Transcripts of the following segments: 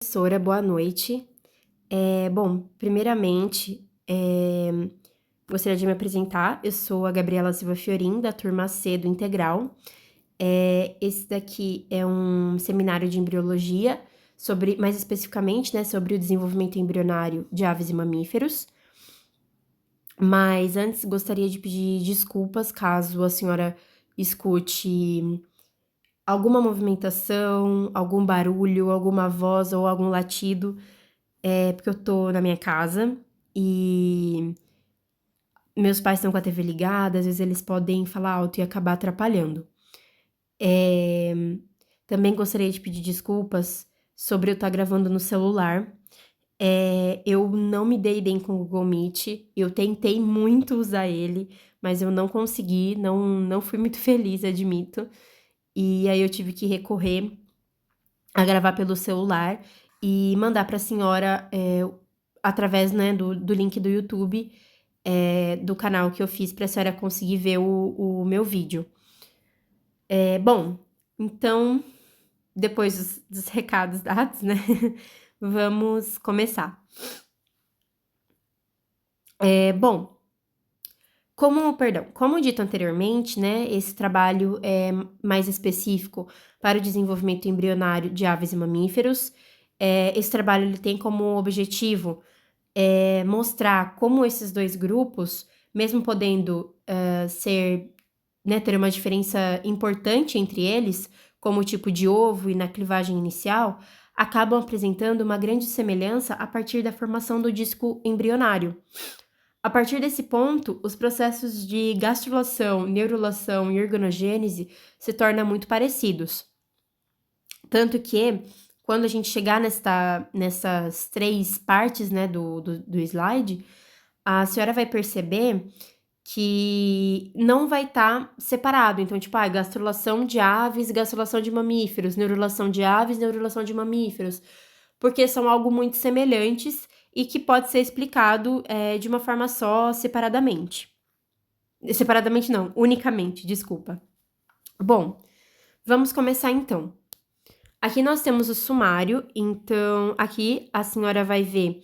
Professora, boa noite. Bom, primeiramente, gostaria de me apresentar. Eu sou a Gabriela Silva Fiorin, da turma C do Integral. Esse daqui é um seminário de embriologia, mais especificamente, né, sobre o desenvolvimento embrionário de aves e mamíferos. Mas antes, gostaria de pedir desculpas caso a senhora escute alguma movimentação, algum barulho, alguma voz ou algum latido. Porque eu tô na minha casa e meus pais estão com a TV ligada, às vezes eles podem falar alto e acabar atrapalhando. Eh, Também gostaria de pedir desculpas sobre eu estar gravando no celular. Eu não me dei bem com o Google Meet, eu tentei muito usar ele, mas eu não consegui, não fui muito feliz, admito. E aí eu tive que recorrer a gravar pelo celular e mandar para a senhora, através, né, do link do YouTube, do canal que eu fiz para a senhora conseguir ver o meu vídeo. Bom, então, depois dos recados dados, né, vamos começar. Bom, como dito anteriormente, né, esse trabalho é mais específico para o desenvolvimento embrionário de aves e mamíferos. Esse trabalho ele tem como objetivo mostrar como esses dois grupos, mesmo podendo ser, né, ter uma diferença importante entre eles, como o tipo de ovo e na clivagem inicial, acabam apresentando uma grande semelhança a partir da formação do disco embrionário. A partir desse ponto, os processos de gastrulação, neurulação e organogênese se tornam muito parecidos. Tanto que, quando a gente chegar nessas três partes, né, do slide, a senhora vai perceber que não vai estar separado. Então, tipo, gastrulação de aves, gastrulação de mamíferos, neurulação de aves, neurulação de mamíferos, porque são algo muito semelhantes e que pode ser explicado de uma forma só, separadamente. Separadamente não, unicamente, desculpa. Bom, vamos começar então. Aqui nós temos o sumário, então aqui a senhora vai ver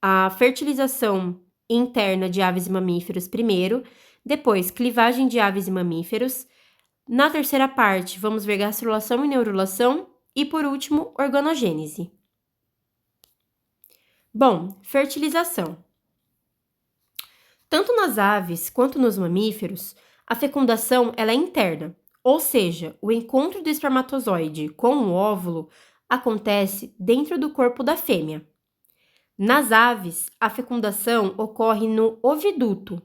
a fertilização interna de aves e mamíferos primeiro, depois clivagem de aves e mamíferos. Na terceira parte, vamos ver gastrulação e neurulação e, por último, organogênese. Bom, fertilização. Tanto nas aves quanto nos mamíferos, a fecundação ela é interna, ou seja, o encontro do espermatozoide com o óvulo acontece dentro do corpo da fêmea. Nas aves, a fecundação ocorre no oviduto.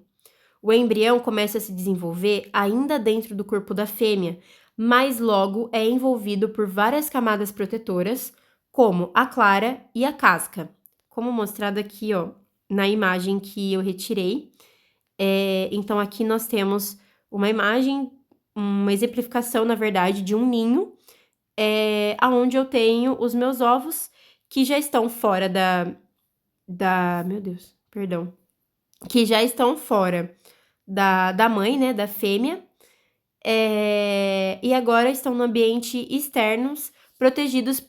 O embrião começa a se desenvolver ainda dentro do corpo da fêmea, mas logo é envolvido por várias camadas protetoras, como a clara e a casca, como mostrado aqui, ó, na imagem que eu retirei. Então, aqui nós temos uma imagem, uma exemplificação, na verdade, de um ninho, aonde eu tenho os meus ovos que já estão fora meu Deus, perdão, que já estão fora da mãe, né, da fêmea, e agora estão no ambiente externos, protegidos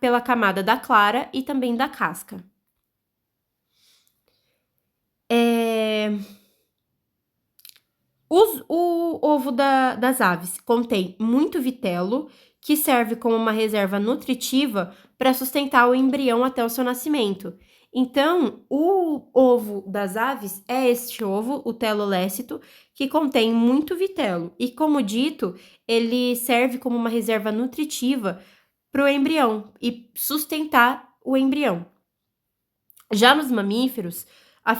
pela camada da clara e também da casca. O ovo das aves contém muito vitelo, que serve como uma reserva nutritiva para sustentar o embrião até o seu nascimento. Então, o ovo das aves é este ovo, o telolécito, que contém muito vitelo. E, como dito, ele serve como uma reserva nutritiva para o embrião e sustentar o embrião. Já nos mamíferos, a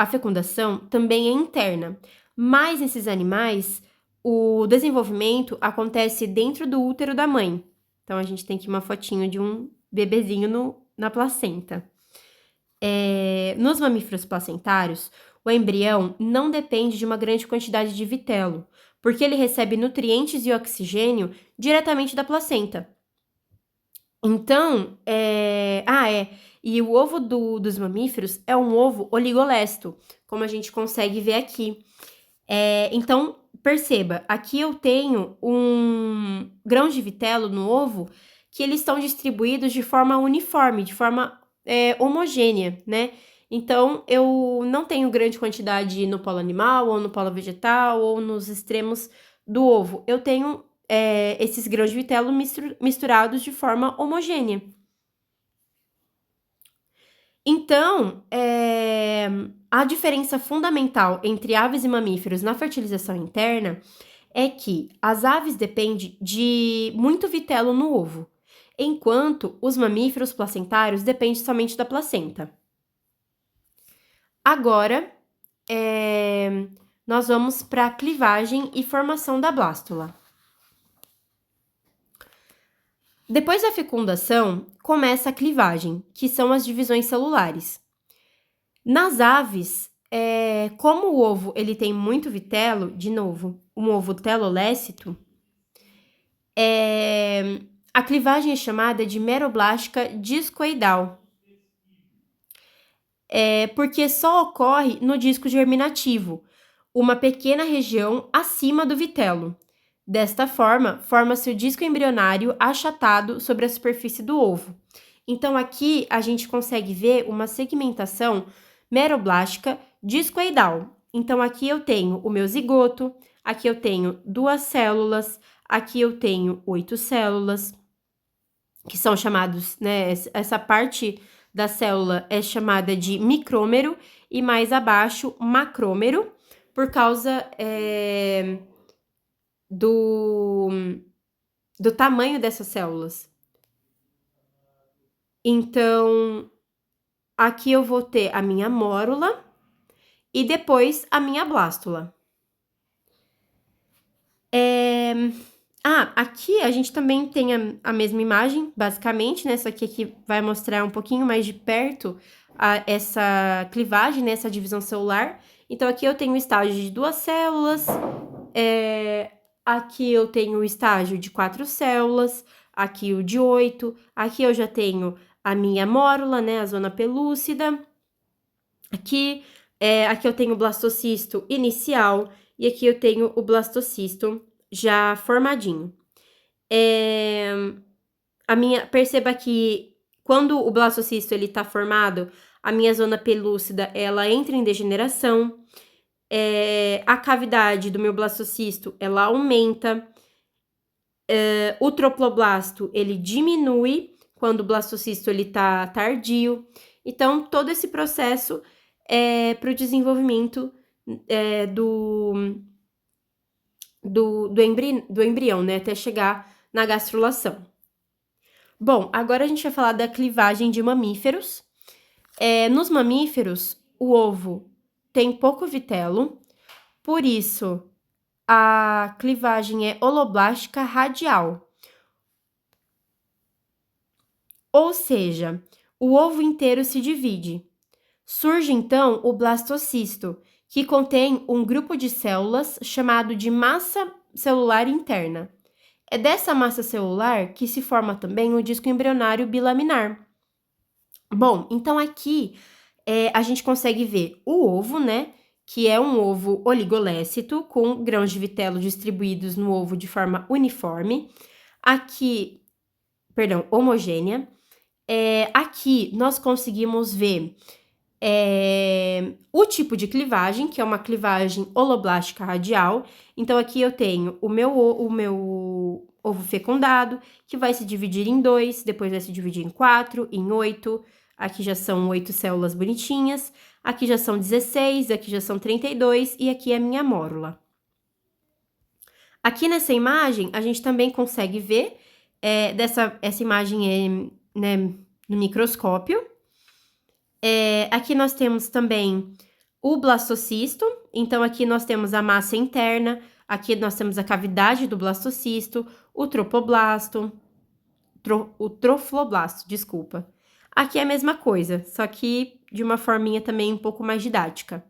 fecundação também é interna, mas nesses animais, o desenvolvimento acontece dentro do útero da mãe. Então, a gente tem aqui uma fotinho de um bebezinho na placenta. Nos mamíferos placentários, o embrião não depende de uma grande quantidade de vitelo, porque ele recebe nutrientes e oxigênio diretamente da placenta. Então, e o ovo dos mamíferos é um ovo oligolesto, como a gente consegue ver aqui. Então, perceba, aqui eu tenho um grão de vitelo no ovo que eles estão distribuídos de forma uniforme, de forma homogênea, né? Então, eu não tenho grande quantidade no polo animal, ou no polo vegetal, ou nos extremos do ovo. Eu tenho esses grãos de vitelo misturados de forma homogênea. Então, a diferença fundamental entre aves e mamíferos na fertilização interna é que as aves dependem de muito vitelo no ovo, enquanto os mamíferos placentários dependem somente da placenta. Agora, nós vamos para a clivagem e formação da blástula. Depois da fecundação, começa a clivagem, que são as divisões celulares. Nas aves, como o ovo ele tem muito vitelo, de novo, um ovo telolécito, a clivagem é chamada de meroblástica discoidal, porque só ocorre no disco germinativo, uma pequena região acima do vitelo. Desta forma, forma-se o disco embrionário achatado sobre a superfície do ovo. Então, aqui a gente consegue ver uma segmentação meroblástica discoidal. Então, aqui eu tenho o meu zigoto, aqui eu tenho 2 células, aqui eu tenho 8 células, que são chamados, né, essa parte da célula é chamada de micrômero e mais abaixo macrômero, por causa do tamanho dessas células. Então, aqui eu vou ter a minha mórula e depois a minha blástula. Aqui a gente também tem a mesma imagem, basicamente, né? Só que aqui vai mostrar um pouquinho mais de perto essa clivagem, né? Essa divisão celular. Então, aqui eu tenho o estágio de 2 células, aqui eu tenho o estágio de 4 células, aqui o de 8, aqui eu já tenho a minha mórula, né? A zona pelúcida. Aqui eu tenho o blastocisto inicial e aqui eu tenho o blastocisto já formadinho. Perceba que quando o blastocisto ele tá formado, a minha zona pelúcida ela entra em degeneração, a cavidade do meu blastocisto ela aumenta, o troploblasto ele diminui quando o blastocisto ele tá tardio. Então, todo esse processo é para o desenvolvimento do embrião, né? Até chegar na gastrulação. Bom, agora a gente vai falar da clivagem de mamíferos. Nos mamíferos, o ovo tem pouco vitelo, por isso a clivagem é holoblástica radial. Ou seja, o ovo inteiro se divide. Surge então o blastocisto, que contém um grupo de células chamado de massa celular interna. É dessa massa celular que se forma também o disco embrionário bilaminar. Bom, então aqui a gente consegue ver o ovo, né? Que é um ovo oligolécito, com grãos de vitelo distribuídos no ovo de forma uniforme. Homogênea. Aqui nós conseguimos ver o tipo de clivagem, que é uma clivagem holoblástica radial. Então, aqui eu tenho o meu ovo fecundado, que vai se dividir em 2, depois vai se dividir em 4, em 8. Aqui já são 8 células bonitinhas. Aqui já são 16, aqui já são 32 e aqui é a minha mórula. Aqui nessa imagem, a gente também consegue ver essa imagem né, no microscópio. Aqui nós temos também o blastocisto, então aqui nós temos a massa interna, aqui nós temos a cavidade do blastocisto, o tropoblasto, o trofloblasto, desculpa. Aqui é a mesma coisa, só que de uma forminha também um pouco mais didática.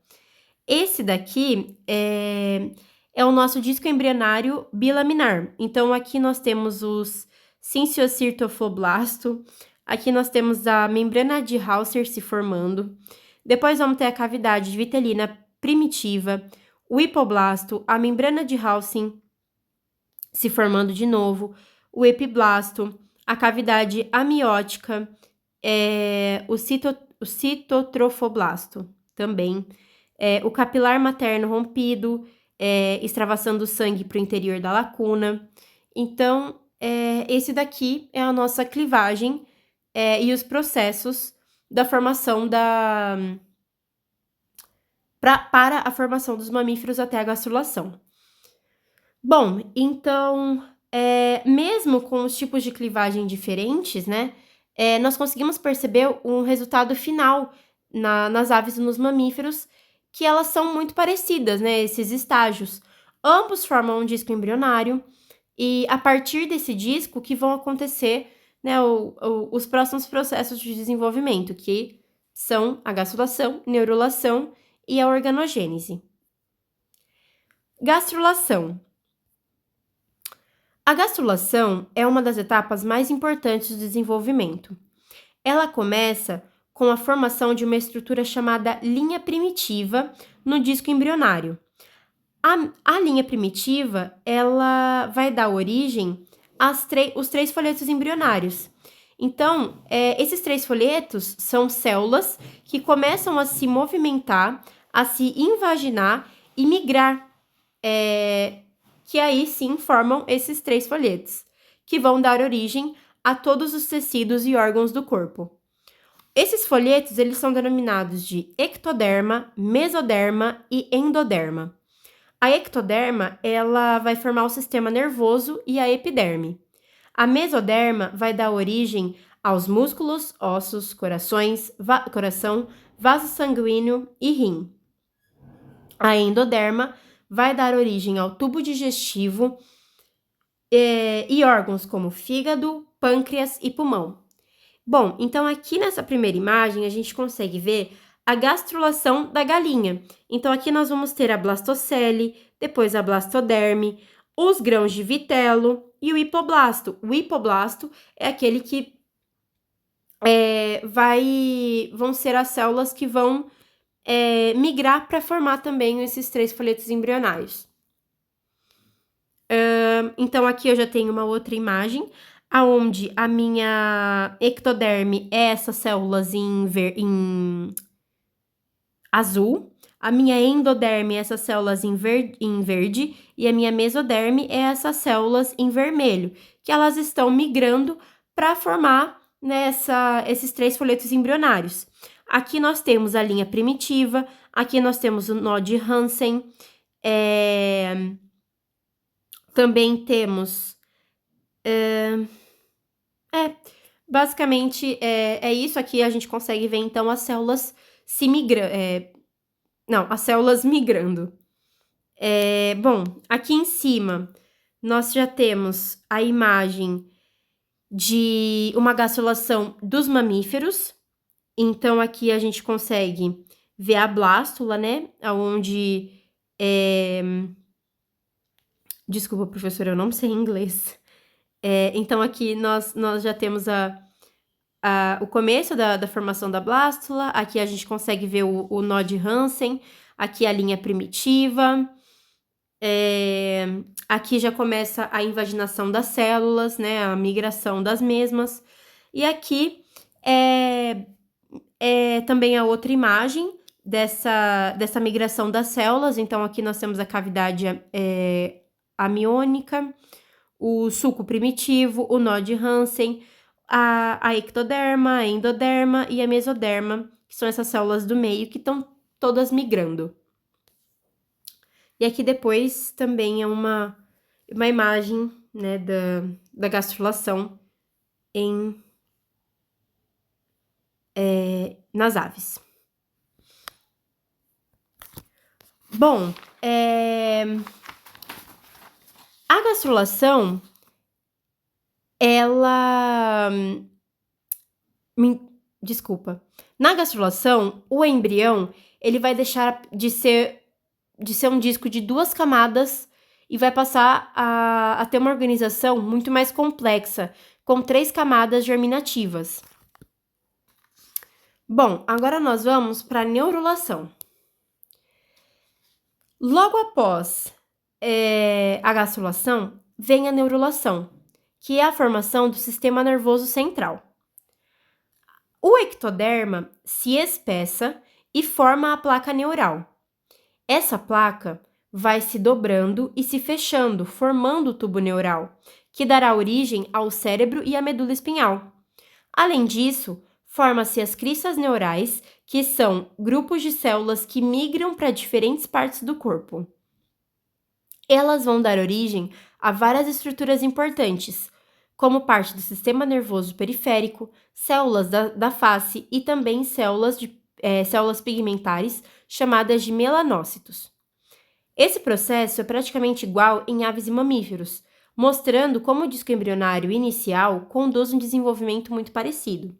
Esse daqui é o nosso disco embrionário bilaminar. Então, aqui nós temos os sinciocirtofloblasto, aqui nós temos a membrana de Hauser se formando. Depois vamos ter a cavidade vitelina primitiva, o hipoblasto, a membrana de Hausen se formando de novo, o epiblasto, a cavidade amiótica, o citotrofoblasto também, o capilar materno rompido, extravasando sangue para o interior da lacuna. Então, esse daqui é a nossa clivagem e os processos da formação para a formação dos mamíferos até a gastrulação. Bom, então, mesmo com os tipos de clivagem diferentes, né, nós conseguimos perceber um resultado final nas aves e nos mamíferos, que elas são muito parecidas, né, esses estágios. Ambos formam um disco embrionário, e a partir desse disco que vão acontecer, né, os próximos processos de desenvolvimento, que são a gastrulação, neurulação e a organogênese. Gastrulação. A gastrulação é uma das etapas mais importantes do desenvolvimento. Ela começa com a formação de uma estrutura chamada linha primitiva no disco embrionário. A linha primitiva, ela vai dar origem os 3 folhetos embrionários. Então, esses 3 folhetos são células que começam a se movimentar, a se invaginar e migrar, que aí sim formam esses 3 folhetos, que vão dar origem a todos os tecidos e órgãos do corpo. Esses folhetos, eles são denominados de ectoderma, mesoderma e endoderma. A ectoderma, ela vai formar o sistema nervoso e a epiderme. A mesoderma vai dar origem aos músculos, ossos, coração, vaso sanguíneo e rim. A endoderma vai dar origem ao tubo digestivo e órgãos como fígado, pâncreas e pulmão. Bom, então aqui nessa primeira imagem a gente consegue ver a gastrulação da galinha. Então aqui nós vamos ter a blastocele, depois a blastoderme, os grãos de vitelo e o hipoblasto. O hipoblasto é aquele que vão ser as células que vão migrar para formar também esses 3 folhetos embrionários. Então aqui eu já tenho uma outra imagem, aonde a minha ectoderme é essas células em azul, a minha endoderme é essas células em verde e a minha mesoderme é essas células em vermelho, que elas estão migrando para formar esses 3 folhetos embrionários. Aqui nós temos a linha primitiva, aqui nós temos o nó de Hansen, também temos... basicamente é isso. Aqui a gente consegue ver então as células as células migrando. Bom, aqui em cima nós já temos a imagem de uma gastrulação dos mamíferos. Então aqui a gente consegue ver a blástula, né, onde desculpa, professora, eu não sei inglês. Então aqui nós já temos o começo da formação da blástula. Aqui a gente consegue ver o nó de Hansen, aqui a linha primitiva, aqui já começa a invaginação das células, né, a migração das mesmas, e aqui também a outra imagem dessa migração das células. Então aqui nós temos a cavidade amiônica, o sulco primitivo, o nó de Hansen, a ectoderma, a endoderma e a mesoderma, que são essas células do meio que estão todas migrando. E aqui depois também é uma imagem, né, da gastrulação nas aves. Bom, a gastrulação, na gastrulação, o embrião, ele vai deixar de ser um disco de 2 camadas e vai passar a ter uma organização muito mais complexa, com 3 camadas germinativas. Bom, agora nós vamos para a neurulação. Logo após a gastrulação, vem a neurulação, que é a formação do sistema nervoso central. O ectoderma se espessa e forma a placa neural. Essa placa vai se dobrando e se fechando, formando o tubo neural, que dará origem ao cérebro e à medula espinhal. Além disso, forma-se as cristas neurais, que são grupos de células que migram para diferentes partes do corpo. Elas vão dar origem a várias estruturas importantes, como parte do sistema nervoso periférico, células da face e também células pigmentares, chamadas de melanócitos. Esse processo é praticamente igual em aves e mamíferos, mostrando como o disco embrionário inicial conduz um desenvolvimento muito parecido.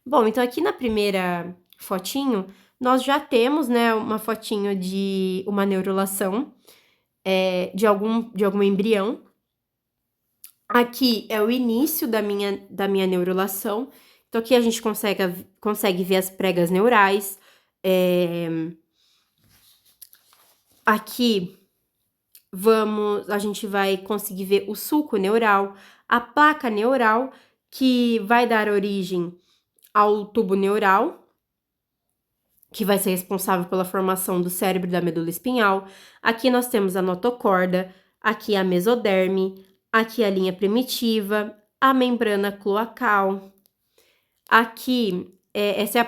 Bom, então aqui na primeira fotinho, nós já temos, né, uma fotinho de uma neurulação de algum embrião. Aqui é o início da minha neurulação. Então, aqui a gente consegue ver as pregas neurais. Aqui a gente vai conseguir ver o sulco neural, a placa neural, que vai dar origem ao tubo neural, que vai ser responsável pela formação do cérebro e da medula espinhal. Aqui nós temos a notocorda, aqui a mesoderme, aqui a linha primitiva, a membrana cloacal. Aqui, esse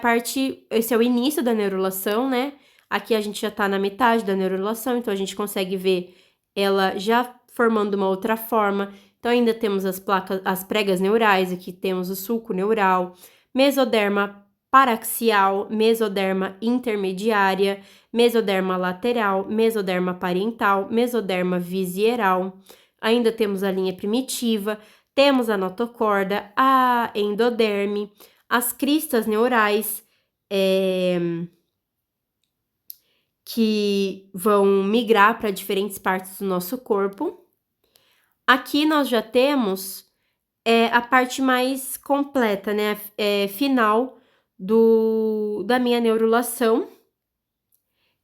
é o início da neurulação, né? Aqui a gente já tá na metade da neurulação, então a gente consegue ver ela já formando uma outra forma. Então ainda temos as pregas neurais, aqui temos o sulco neural, mesoderma paraxial, mesoderma intermediária, mesoderma lateral, mesoderma parietal, mesoderma visceral. Ainda temos a linha primitiva, temos a notocorda, a endoderme, as cristas neurais, que vão migrar para diferentes partes do nosso corpo. Aqui nós já temos a parte mais completa, né? Final da minha neurulação,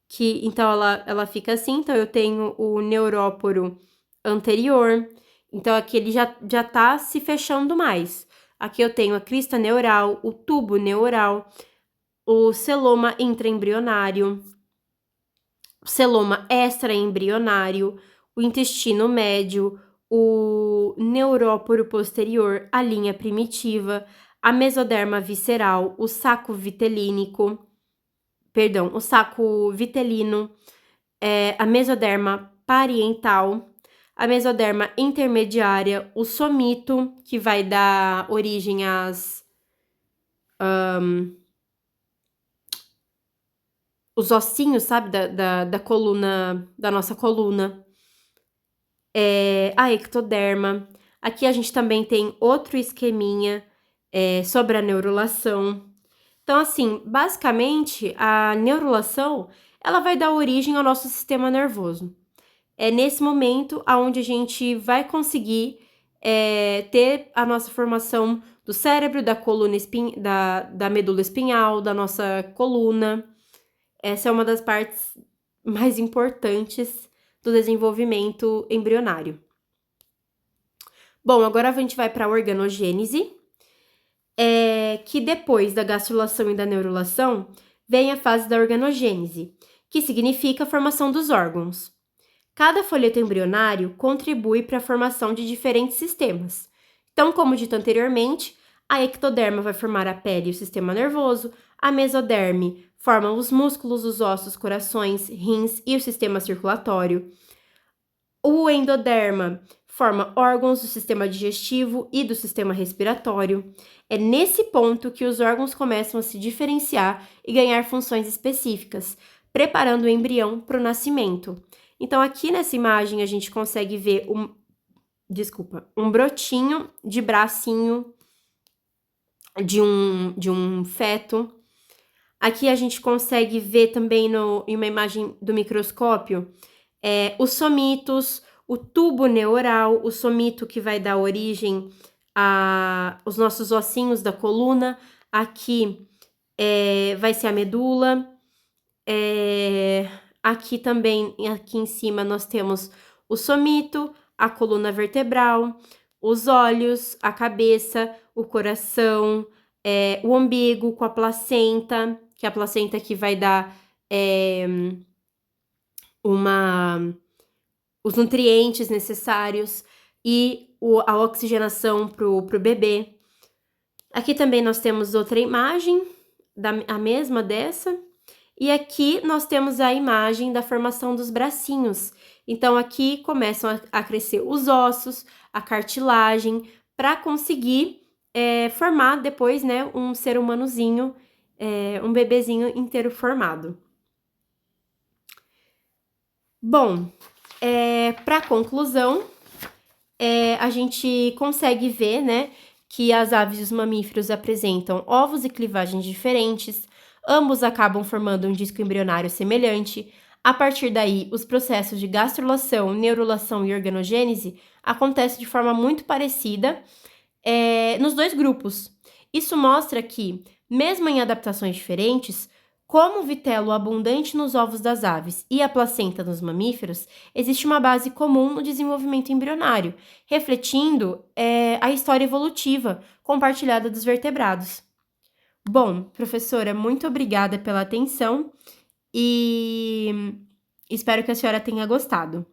que então ela fica assim. Então eu tenho o neuróporo anterior, então aqui ele já tá se fechando mais. Aqui eu tenho a crista neural, o tubo neural, o celoma intraembrionário, o celoma extraembrionário, o intestino médio, o neuróporo posterior, a linha primitiva, a mesoderma visceral, o saco vitelino, a mesoderma parietal, a mesoderma intermediária, o somito, que vai dar origem os ossinhos, sabe, da coluna, da nossa coluna, a ectoderma. Aqui a gente também tem outro esqueminha sobre a neurulação. Então, assim, basicamente, a neurulação, ela vai dar origem ao nosso sistema nervoso. É nesse momento onde a gente vai conseguir ter a nossa formação do cérebro, da coluna da medula espinhal, da nossa coluna. Essa é uma das partes mais importantes do desenvolvimento embrionário. Bom, agora a gente vai para a organogênese, que depois da gastrulação e da neurulação, vem a fase da organogênese, que significa a formação dos órgãos. Cada folheto embrionário contribui para a formação de diferentes sistemas. Então, como dito anteriormente, a ectoderma vai formar a pele e o sistema nervoso, a mesoderme forma os músculos, os ossos, corações, rins e o sistema circulatório. O endoderma forma órgãos do sistema digestivo e do sistema respiratório. É nesse ponto que os órgãos começam a se diferenciar e ganhar funções específicas, preparando o embrião para o nascimento. Então, aqui nessa imagem, a gente consegue ver um brotinho de bracinho de um feto. Aqui a gente consegue ver também em uma imagem do microscópio os somitos, o tubo neural, o somito que vai dar origem aos nossos ossinhos da coluna. Aqui vai ser a medula. Aqui em cima, nós temos o somito, a coluna vertebral, os olhos, a cabeça, o coração, o umbigo com a placenta, que é a placenta que vai dar os nutrientes necessários e a oxigenação pro bebê. Aqui também nós temos outra imagem, a mesma dessa. E aqui nós temos a imagem da formação dos bracinhos. Então, aqui começam a crescer os ossos, a cartilagem, para conseguir formar depois, né, um ser humanozinho, um bebezinho inteiro formado. Bom, para conclusão, a gente consegue ver, né, que as aves e os mamíferos apresentam ovos e clivagens diferentes, ambos acabam formando um disco embrionário semelhante. A partir daí, os processos de gastrulação, neurulação e organogênese acontecem de forma muito parecida nos dois grupos. Isso mostra que, mesmo em adaptações diferentes, como o vitelo abundante nos ovos das aves e a placenta nos mamíferos, existe uma base comum no desenvolvimento embrionário, refletindo a história evolutiva compartilhada dos vertebrados. Bom, professora, muito obrigada pela atenção e espero que a senhora tenha gostado.